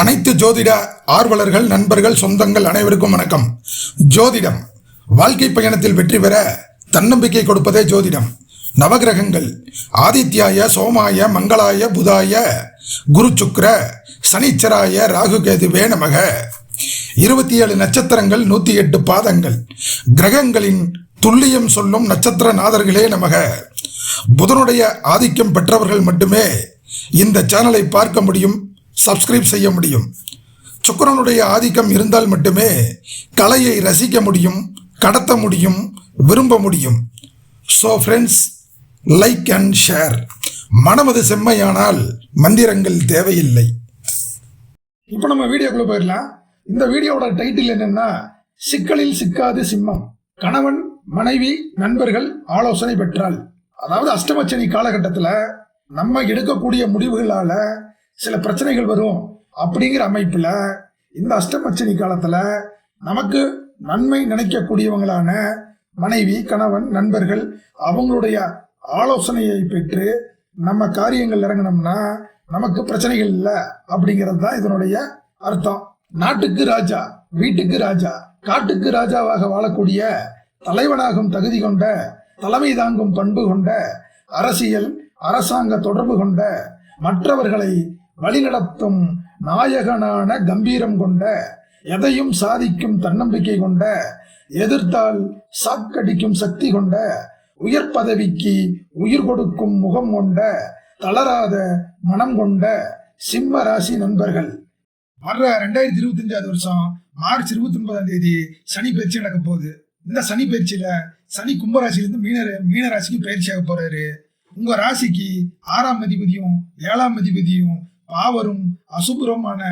அனைத்து ஜோதிட ஆர்வலர்கள், நண்பர்கள், சொந்தங்கள் அனைவருக்கும் வணக்கம். ஜோதிடம் வாழ்க்கை பயணத்தில் வெற்றி பெற தன்னம்பிக்கை கொடுப்பதே ஜோதிடம். நவகிரகங்கள் ஆதித்யாய, சோமாய, மங்களாய, புதாய, குரு சுக்கிர, சனிச்சராய, ராகு கேதுவே நமக. 27 நட்சத்திரங்கள், 108 பாதங்கள், கிரகங்களின் துல்லியம் சொல்லும் நட்சத்திர நாதர்களே நமக. புதனுடைய ஆதிக்கம் பெற்றவர்கள் மட்டுமே இந்த சேனலை பார்க்க முடியும், சப்ஸ்கிரைப் செய்ய முடியும். சுக்கிரனுடைய ஆதிக்கம் இருந்தால் மட்டுமே கலையை ரசிக்க முடியும், கடத்த முடியும், விரும்ப முடியும். So friends, like and share. மனமது செம்மையானால் மந்திரங்கள் தேவையில்லை. இப்போ நம்ம வீடியோக்குள்ள போயிடலாம். இந்த வீடியோவோட டைட்டில் என்னன்னா, சிக்கலில் சிக்காது சிம்மம், கணவன் மனைவி நண்பர்கள் ஆலோசனை பெற்றால். அதாவது அஷ்டமச்சனி காலகட்டத்தில் நம்ம எடுக்கக்கூடிய முடிவுகளால சில பிரச்சனைகள் வரும் அப்படிங்கிற அமைப்பில் இந்த அஷ்டமச்சனி காலத்தில் நமக்கு நன்மை நினைக்கக்கூடியவங்களான மனைவி, கணவன், நண்பர்கள் அவங்களுடைய ஆலோசனையை பெற்று நம்ம காரியங்கள் இறங்கினோம்னா நமக்கு பிரச்சனைகள் இல்லை அப்படிங்கிறது தான் இதனுடைய அர்த்தம். நாட்டுக்கு ராஜா, வீட்டுக்கு ராஜா, காட்டுக்கு ராஜாவாக வாழக்கூடிய தலைவனாகும் தகுதி கொண்ட, தலைமை தாங்கும் பண்பு கொண்ட, அரசியல் அரசாங்க தொடர்பு கொண்ட, மற்றவர்களை வழிநடத்தும் நாயகனான கம்பீரம் கொண்ட, எதையும் சாதிக்கும் தன்னம்பிக்கை கொண்ட, எதிர்த்தால் சாக்கடிக்கும் சக்தி கொண்ட, உயர் பதவிக்கு உயிர் கொடுக்கும் முகம் கொண்ட, தளராத மனம் கொண்ட சிம்ம ராசி நண்பர்கள். வர்ற 2025 வருஷம் மார்ச் 29 சனி பயிற்சி நடக்க போகுது. இந்த சனி பயிற்சியில சனி கும்பராசிலிருந்து மீன ராசிக்கு பயிற்சியாக போறாரு. உங்க ராசிக்கு 6ஆம் அதிபதியும் 7ஆம் அதிபதியும் பாவரும் அசுபுரமான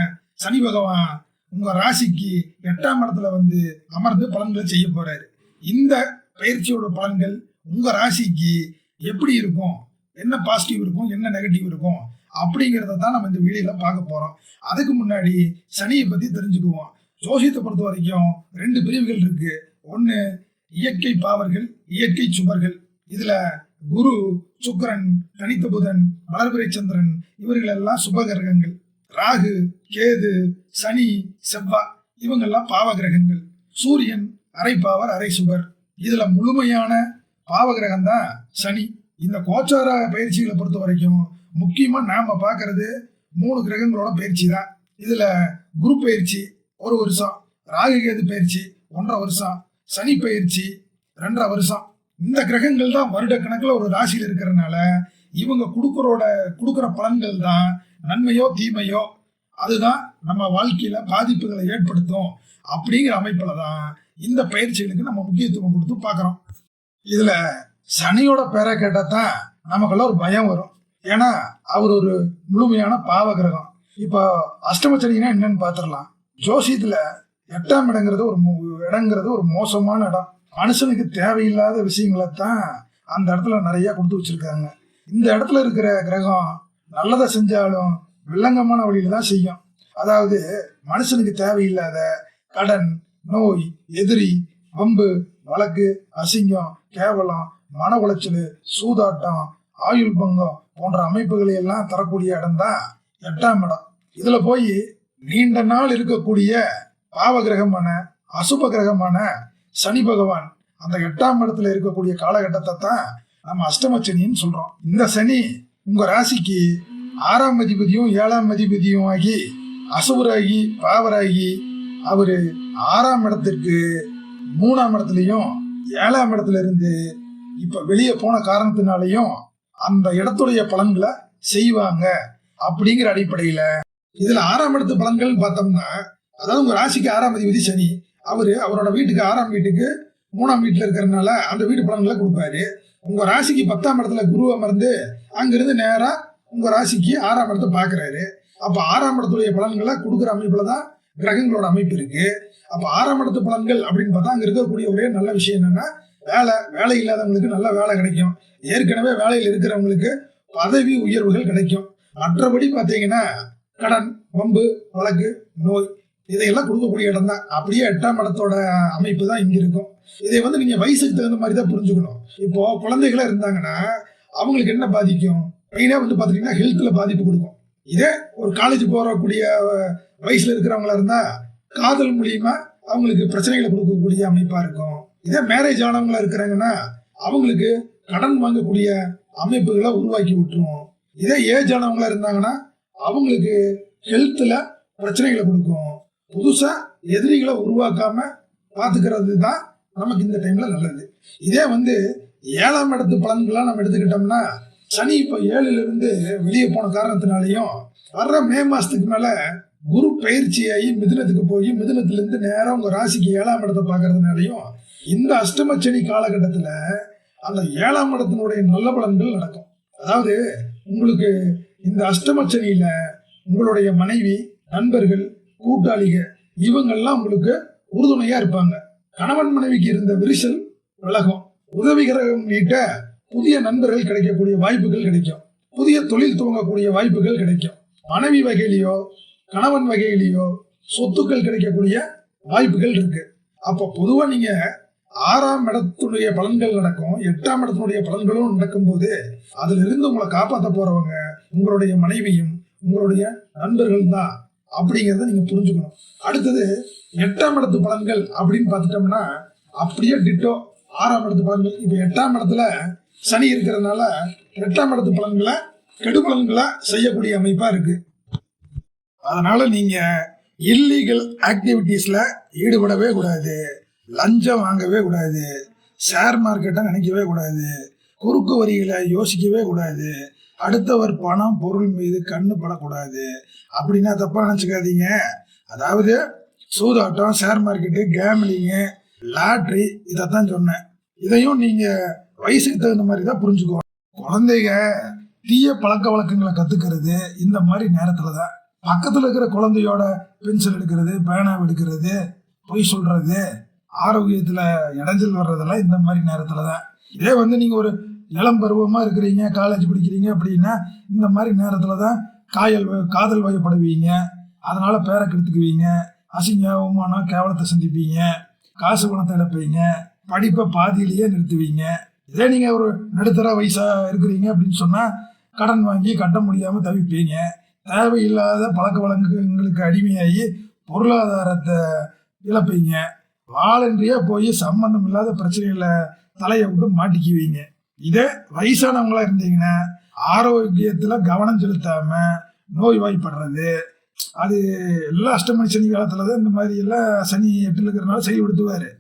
சனி பகவான் உங்க ராசிக்கு 8ஆம் இடத்துல வந்து அமர்ந்து பலன்களை செய்ய போறாரு. இந்த பயிற்சியோட பலன்கள் உங்க ராசிக்கு எப்படி இருக்கும், என்ன பாசிட்டிவ் இருக்கும், என்ன நெகட்டிவ் இருக்கும் அப்படிங்கிறத தான் நம்ம இந்த வீடியோல பார்க்க போறோம். அதுக்கு முன்னாடி சனியை பத்தி தெரிஞ்சுக்குவோம். ஜோசியத்தை பொறுத்த வரைக்கும் 2 பிரிவுகள் இருக்கு. ஒன்று இயற்கை பாவர்கள், இயற்கை சுபர்கள். இதுல குரு, சுக்கிரன், தனித்த புதன், வளர்பிறை சந்திரன் இவர்கள் எல்லாம் சுப கிரகங்கள். ராகு, கேது, சனி, செவ்வாய் இவங்கெல்லாம் பாவ கிரகங்கள். சூரியன் அரை பாவர், அரை சுபர். இதுல முழுமையான பாவ கிரகம் தான் சனி. இந்த கோச்சார பயிற்சிகளை பொறுத்த வரைக்கும் முக்கியமா நாம பார்க்கறது 3 கிரகங்களோட பயிற்சி தான். இதுல குரு பயிற்சி 1 வருஷம், ராகு கேது பயிற்சி 1.5 வருஷம், சனி பயிற்சி 2.5 வருஷம். இந்த கிரகங்கள் தான் வருட கணக்கில் ஒரு ராசியில் இருக்கிறதுனால இவங்க கொடுக்குற பலன்கள் தான் நன்மையோ தீமையோ அதுதான் நம்ம வாழ்க்கையில பாதிப்புகளை ஏற்படுத்தும் அப்படிங்கிற அமைப்புல தான் இந்த பயிற்சிகளுக்கு நம்ம முக்கியத்துவம் கொடுத்து பார்க்குறோம். இதுல சனியோட பேரை கேட்டால் தான் நமக்கெல்லாம் ஒரு பயம் வரும். ஏன்னா அவர் ஒரு முழுமையான பாவ கிரகம். இப்போ அஷ்டமச்சனினா என்னன்னு பார்த்துடலாம். ஜோசியத்துல 8ஆம் இடங்கிறது ஒரு மோசமான இடம். மனுஷனுக்கு தேவையில்லாத விஷயங்களை தான் அந்த இடத்துல நிறைய கொடுத்து வச்சிருக்காங்க. இந்த இடத்துல இருக்கிற கிரகம் நல்லதை செஞ்சாலும் வில்லங்கமான வழியில தான் செய்யும். அதாவது மனுஷனுக்கு தேவையில்லாத கடன், நோய், எதிரி, வம்பு, வழக்கு, அசிங்கம், கேவலம், மன உளைச்சல், சூதாட்டம், ஆயுள் பங்கம் போன்ற அமைப்புகளை எல்லாம் தரக்கூடிய இடம் தான் 8ஆம் இடம். இதுல போய் நீண்ட நாள் இருக்கக்கூடிய பாவ கிரகமான அசுப கிரகமான சனி பகவான் அந்த 8ஆம் இடத்துல இருக்கக்கூடிய காலகட்டத்தை தான் நம்ம அஷ்டமச்சனின்னு சொல்றோம். இந்த சனி உங்க ராசிக்கு 6ஆம் அதிபதியும் 7ஆம் அதிபதியும் ஆகி அசுபராகி பாவராகி அவரு 6ஆம் இடத்திற்கு 3ஆம் இடத்துலயும் 7ஆம் இடத்துல இருந்து இப்ப வெளியே போன காரணத்தினாலையும் அந்த இடத்துடைய பலன்களை செய்வாங்க அப்படிங்கிற அடிப்படையில இதுல 6ஆம் இடத்து பலன்கள் பார்த்தோம்னா, அதாவது உங்க ராசிக்கு 6ஆம் அதிபதி சனி, அவரோட வீட்டுக்கு 6ஆம் வீட்டுக்கு 3ஆம் வீட்டுல இருக்கிறதுனால அந்த வீட்டு பலன்களை கொடுப்பாரு. உங்க ராசிக்கு 10ஆம் இடத்துல குரு அமர்ந்து அங்கிருந்து நேரா உங்க ராசிக்கு 6ஆம் இடத்தை பாக்குறாரு. அப்ப 6ஆம் இடத்துடைய பலன்களை கொடுக்குற அமைப்புல தான் கிரகங்களோட அமைப்பு இருக்கு. அப்ப 6ஆம் இடத்து பலன்கள் அப்படின்னு பார்த்தா அங்க இருக்கக்கூடிய ஒரே நல்ல விஷயம் என்னன்னா, வேலை இல்லாதவங்களுக்கு நல்ல வேலை கிடைக்கும். ஏற்கனவே வேலையில் இருக்கிறவங்களுக்கு பதவி உயர்வுகள் கிடைக்கும். மற்றபடி பார்த்தீங்கன்னா கடன், வம்பு, வழக்கு, நோய் இதையெல்லாம் கொடுக்கக்கூடிய இடம் தான். அப்படியே 8ஆம் இடத்தோட அமைப்பு தான் இங்க இருக்கும். இதை வந்து நீங்க வயசுக்கு தகுந்த மாதிரி தான் புரிஞ்சுக்கணும். இப்போ குழந்தைகளா இருந்தாங்கன்னா அவங்களுக்கு என்ன பாதிக்கும், மெயினா வந்து பாத்தீங்கன்னா ஹெல்த்ல பாதிப்பு கொடுக்கும். இதே ஒரு காலேஜ் போறக்கூடிய வயசுல இருக்கிறவங்களா இருந்தா காதல் மூலியமா அவங்களுக்கு பிரச்சனைகளை கொடுக்கக்கூடிய அமைப்பா இருக்கும். இதே மேரேஜ் ஆனவங்களா இருக்கிறாங்கன்னா அவங்களுக்கு கடன் வாங்கக்கூடிய அமைப்புகளை உருவாக்கி விட்டுரும். இதே ஏஜ் ஆனவங்களா இருந்தாங்கன்னா அவங்களுக்கு ஹெல்த்ல பிரச்சனைகளை கொடுக்கும். புதுசா எதிரிகளை உருவாக்காம பாத்துக்கிறது தான் நமக்கு இந்த டைம்ல நல்லது. இதே 7ஆம் இடத்து பலன்களா நம்ம எடுத்துக்கிட்டோம்னா சனி இப்ப 7ல இருந்து வெளியே போன காரணத்தினாலையும் வர்ற மே மாசத்துக்கு மேல குரு பயிற்சியாகி மிதுனத்துக்கு போய் மிதுனத்திலிருந்து நேரம் உங்க ராசிக்கு 7ஆம் இடத்தை பாக்குறதுனாலையும் இந்த அஷ்டம சனி காலகட்டத்துல அந்த 7ஆம் இடத்தினுடைய நல்ல பலன்கள் நடக்கும். அதாவது உங்களுக்கு இந்த அஷ்டம சனியில உங்களுடைய மனைவி, நண்பர்கள், கூட்டாளிகள் இவங்கெல்லாம் உங்களுக்கு உறுதுணையா இருப்பாங்க. கணவன் மனைவிக்கு இருந்த விரிசல் விலகும். உதவிகரம் நீட்ட புதிய நண்பர்கள் கிடைக்கக்கூடிய வாய்ப்புகள் கிடைக்கும். புதிய தொழில் துவங்கக்கூடிய வாய்ப்புகள் கிடைக்கும். மனைவி வகையிலையோ கணவன் வகையிலையோ சொத்துக்கள் கிடைக்கக்கூடிய வாய்ப்புகள் இருக்கு. அப்ப பொதுவா நீங்க 6ஆம் இடத்துடைய பலன்கள் நடக்கும், 8ஆம் இடத்தினுடைய பலன்களும் நடக்கும் போது அதுல இருந்து உங்களை காப்பாற்ற போறவங்க உங்களுடைய மனைவியும் உங்களுடைய நண்பர்கள் தான் அப்படிங்கிறத நீங்க புரிஞ்சுக்கணும். அடுத்தது 8ஆம் இடத்து பலன்கள் அப்படின்னு பார்த்துட்டோம்னா அப்படியே டிட்டோ 6ஆம் இடத்து பலன்கள். இப்ப 8ஆம் இடத்துல சனி இருக்கிறதுனால 8ஆம் இடத்து பலன்களை கெடுபலன்களை செய்யக்கூடிய அமைப்பா இருக்கு. அதனால நீங்க இல்லீகல் ஆக்டிவிட்டீஸ்ல ஈடுபடவே கூடாது, லஞ்சம் வாங்கவே கூடாது, ஷேர் மார்க்கெட்டை நினைக்கவே கூடாது, குறுக்கு வரிகளை யோசிக்கவே கூடாது, அடுத்தவர் பணம் பொருள் மீது கண்ணு படக்கூடாது. அப்படின்னா தப்பா நினைச்சுக்காதீங்க. அதாவது சூதாட்டம், ஷேர் மார்க்கெட்டு, கேம்லிங்கு, லாட்ரி இதைத்தான் சொன்னேன். இதையும் நீங்க வயசுக்கு தகுந்த மாதிரி தான் புரிஞ்சுக்கணும். குழந்தைங்க தீய பழக்க வழக்கங்களை கத்துக்கிறது இந்த மாதிரி நேரத்துல தான். பக்கத்துல இருக்கிற குழந்தையோட பென்சில் எடுக்கிறது, பேனா எடுக்கிறது, பொய் சொல்றது, ஆரோக்கியத்துல இடைஞ்சல் வர்றதெல்லாம் இந்த மாதிரி நேரத்துல தான். இதே நீங்க ஒரு இளம் பருவமா இருக்கிறீங்க, காலேஜ் படிக்கிறீங்க அப்படின்னா இந்த மாதிரி நேரத்துல தான் காதல் வயப்படுவீங்க. அதனால பேரை கெடுத்துக்குவீங்க, அசிங்க அவமானம் கேவலத்தை சந்திப்பீங்க, காசு பணத்தை இழப்பீங்க, படிப்பை பாதியிலேயே நிறுத்துவீங்க. இதே நீங்க ஒரு நடுத்தர வயசா இருக்கிறீங்க அப்படின்னு சொன்னா கடன் வாங்கி கட்ட முடியாம தவிப்பீங்க. தேவையில்லாத பழக்க வழக்கங்களுக்கு அடிமையாகி பொருளாதாரத்தை இழப்பீங்க. வாலண்டியா போய் சம்பந்தம் இல்லாத பிரச்சனைகளை தலையை விட்டு மாட்டிக்குவீங்க. இதே வயசானவங்களா இருந்தீங்கன்னா ஆரோக்கியத்துல கவனம் செலுத்தாம நோய்வாய்ப்படுறது, அது எல்லா அஷ்டம சனி காலத்துலதான் இந்த மாதிரி எல்லாம் சனி 8ல் இருக்கிறனால செயல்படுத்துவாரு.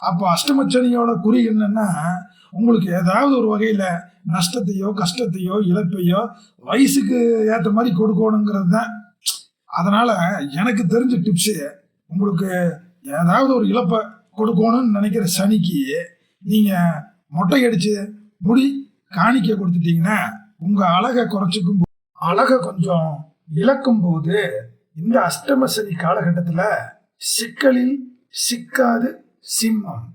அப்போ அஷ்டம சனியோட குறி என்னன்னா உங்களுக்கு ஏதாவது ஒரு வகையில நஷ்டத்தையோ கஷ்டத்தையோ இழப்பையோ வயசுக்கு ஏற்ற மாதிரி கொடுக்கணுங்கிறது தான். அதனால எனக்கு தெரிஞ்ச டிப்ஸு, உங்களுக்கு ஏதாவது ஒரு இழப்பை கொடுக்கணும்னு நினைக்கிற சனிக்கு நீங்க மொட்டை அடிச்சு முடி காணிக்க கொடுத்துட்டீங்கன்னா உங்க அழகை குறைச்சிக்கும், அழகை கொஞ்சம் இழக்கும் போது இந்த அஷ்டம சனி காலகட்டத்துல சிக்கலில் சிக்காது சிம்மம்.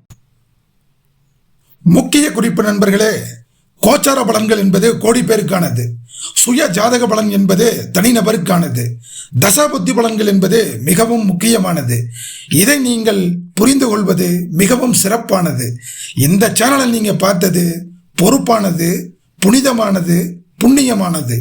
முக்கிய குறிப்பு நண்பர்களே, கோச்சார பலன்கள் என்பது கோடி பேருக்கானது, சுய ஜாதக பலன் என்பது தனிநபருக்கானது, தசாபுத்தி பலன்கள் என்பது மிகவும் முக்கியமானது. இதை நீங்கள் புரிந்து கொள்வது மிகவும் சிறப்பானது. இந்த சேனலை நீங்க பார்த்தது பொறுப்பானது, புனிதமானது, புண்ணியமானது.